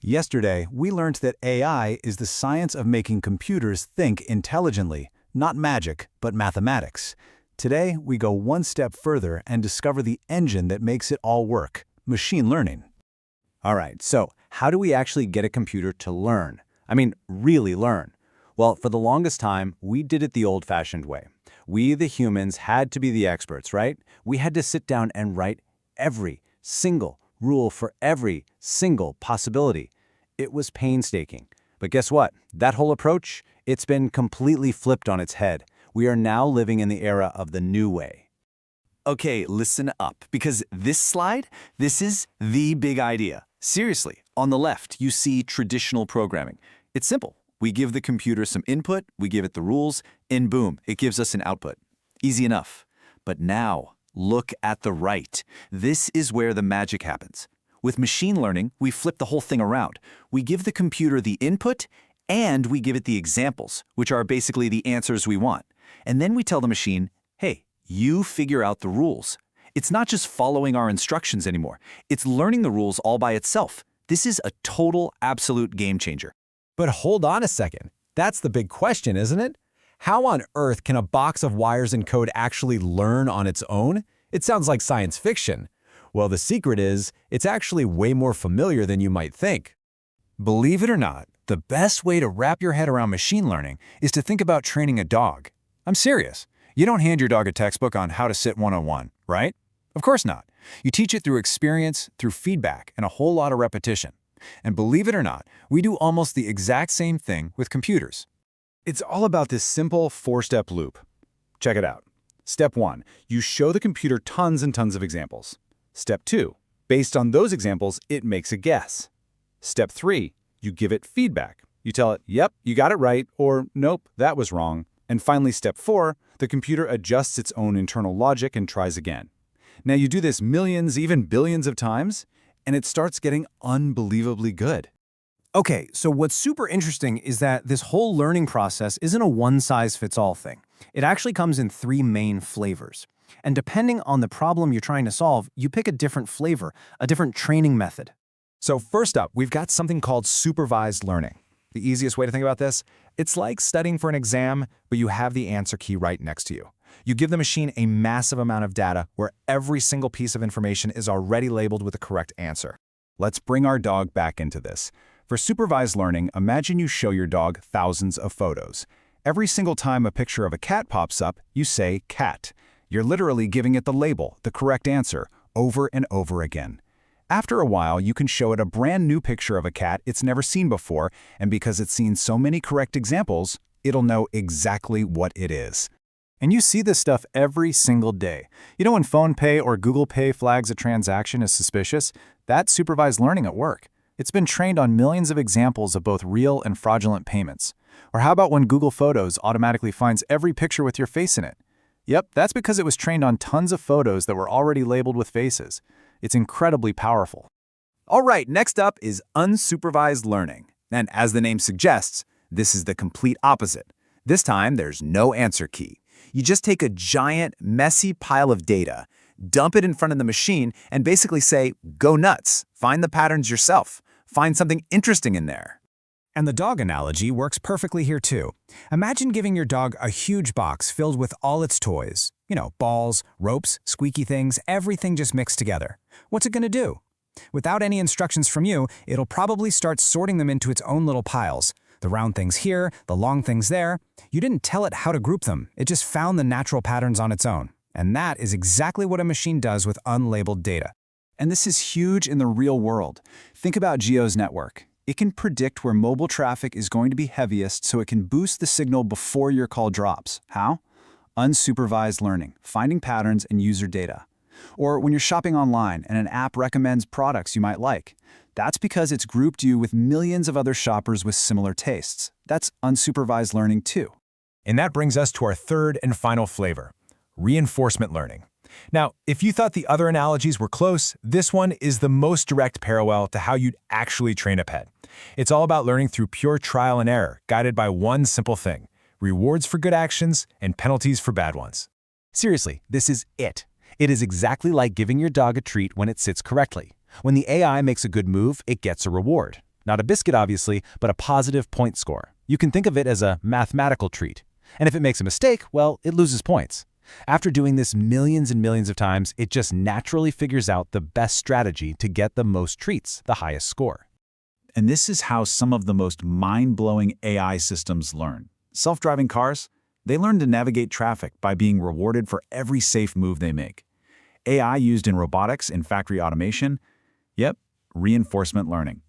Yesterday, we learned that AI is the science of making computers think intelligently, not magic, but mathematics. Today, we go one step further and discover the engine that makes it all work: machine learning. All right, so how do we actually get a computer to learn? I mean, really learn? Well, for the longest time, we did it the old-fashioned way. We, the humans, had to be the experts, right? We had to sit down and write every single rule for every single possibility. It was painstaking. But guess what? That whole approach, it's been completely flipped on its head. We are now living in the era of the new way. Okay, listen up, because this slide, this is the big idea. Seriously, on the left, you see traditional programming. It's simple. We give the computer some input, we give it the rules, and boom, it gives us an output. Easy enough. But now, look at the right. This is where the magic happens. With machine learning, we flip the whole thing around. We give the computer the input, and we give it the examples, which are basically the answers we want. And then we tell the machine, hey, you figure out the rules. It's not just following our instructions anymore. It's learning the rules all by itself. This is a total, absolute game changer. But hold on a second. That's the big question, isn't it? How on earth can a box of wires and code actually learn on its own? It sounds like science fiction. Well, the secret is, it's actually way more familiar than you might think. Believe it or not, the best way to wrap your head around machine learning is to think about training a dog. I'm serious. You don't hand your dog a textbook on how to sit 101, right? Of course not. You teach it through experience, through feedback, and a whole lot of repetition. And believe it or not, we do almost the exact same thing with computers. It's all about this simple four-step loop. Check it out. Step 1, you show the computer tons and tons of examples. Step 2, based on those examples, it makes a guess. Step 3, you give it feedback. You tell it, yep, you got it right, or nope, that was wrong. And finally, step 4, the computer adjusts its own internal logic and tries again. Now you do this millions, even billions of times, and it starts getting unbelievably good. Okay, so what's super interesting is that this whole learning process isn't a one-size-fits-all thing. It actually comes in 3 main flavors. And depending on the problem you're trying to solve, you pick a different flavor, a different training method. So first up, we've got something called supervised learning. The easiest way to think about this, it's like studying for an exam, but you have the answer key right next to you. You give the machine a massive amount of data where every single piece of information is already labeled with the correct answer. Let's bring our dog back into this. For supervised learning, imagine you show your dog thousands of photos. Every single time a picture of a cat pops up, you say cat. You're literally giving it the label, the correct answer, over and over again. After a while, you can show it a brand new picture of a cat it's never seen before, and because it's seen so many correct examples, it'll know exactly what it is. And you see this stuff every single day. You know when PhonePay or Google Pay flags a transaction as suspicious? That's supervised learning at work. It's been trained on millions of examples of both real and fraudulent payments. Or how about when Google Photos automatically finds every picture with your face in it? Yep, that's because it was trained on tons of photos that were already labeled with faces. It's incredibly powerful. All right, next up is unsupervised learning. And as the name suggests, this is the complete opposite. This time, there's no answer key. You just take a giant, messy pile of data, dump it in front of the machine, and basically say, go nuts, find the patterns yourself, find something interesting in there. And the dog analogy works perfectly here too. Imagine giving your dog a huge box filled with all its toys. Balls, ropes, squeaky things, everything just mixed together. What's it going to do? Without any instructions from you, it'll probably start sorting them into its own little piles. The round things here, the long things there. You didn't tell it how to group them. It just found the natural patterns on its own. And that is exactly what a machine does with unlabeled data. And this is huge in the real world. Think about Geo's network. It can predict where mobile traffic is going to be heaviest so it can boost the signal before your call drops. How? Unsupervised learning, finding patterns and user data. Or when you're shopping online and an app recommends products you might like. That's because it's grouped you with millions of other shoppers with similar tastes. That's unsupervised learning too. And that brings us to our third and final flavor, reinforcement learning. Now, if you thought the other analogies were close, this one is the most direct parallel to how you'd actually train a pet. It's all about learning through pure trial and error, guided by one simple thing: rewards for good actions and penalties for bad ones. Seriously, this is it. It is exactly like giving your dog a treat when it sits correctly. When the AI makes a good move, it gets a reward. Not a biscuit, obviously, but a positive point score. You can think of it as a mathematical treat. And if it makes a mistake, well, it loses points. After doing this millions and millions of times, it just naturally figures out the best strategy to get the most treats, the highest score. And this is how some of the most mind-blowing AI systems learn. Self-driving cars, they learn to navigate traffic by being rewarded for every safe move they make. AI used in robotics and factory automation, yep, reinforcement learning.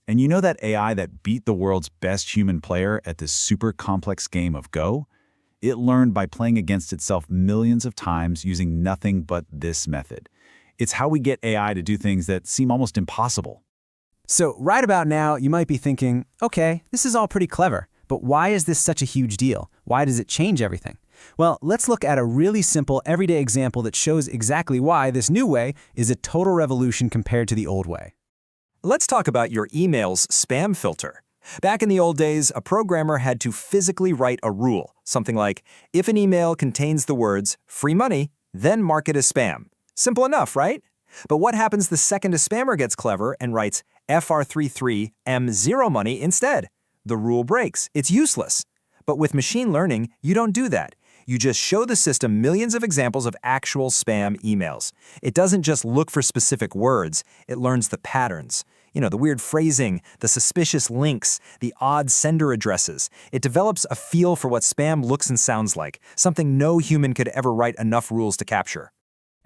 And you know that AI that beat the world's best human player at this super complex game of Go? It learned by playing against itself millions of times using nothing but this method. It's how we get AI to do things that seem almost impossible. So right about now, you might be thinking, okay, this is all pretty clever, but why is this such a huge deal? Why does it change everything? Well, let's look at a really simple everyday example that shows exactly why this new way is a total revolution compared to the old way. Let's talk about your email's spam filter. Back in the old days, a programmer had to physically write a rule, something like, if an email contains the words free money, then mark it as spam. Simple enough, right? But what happens the second a spammer gets clever and writes FR33M0 money instead? The rule breaks. It's useless. But with machine learning, you don't do that. You just show the system millions of examples of actual spam emails. It doesn't just look for specific words, it learns the patterns. The weird phrasing, the suspicious links, the odd sender addresses. It develops a feel for what spam looks and sounds like, something no human could ever write enough rules to capture.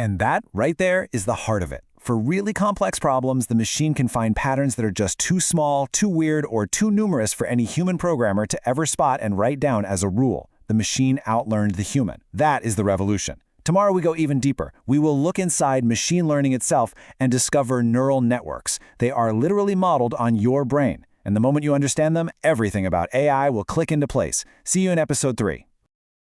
And that, right there, is the heart of it. For really complex problems, the machine can find patterns that are just too small, too weird, or too numerous for any human programmer to ever spot and write down as a rule. The machine outlearned the human. That is the revolution. Tomorrow we go even deeper. We will look inside machine learning itself and discover neural networks. They are literally modeled on your brain. And the moment you understand them, everything about AI will click into place. See you in episode 3.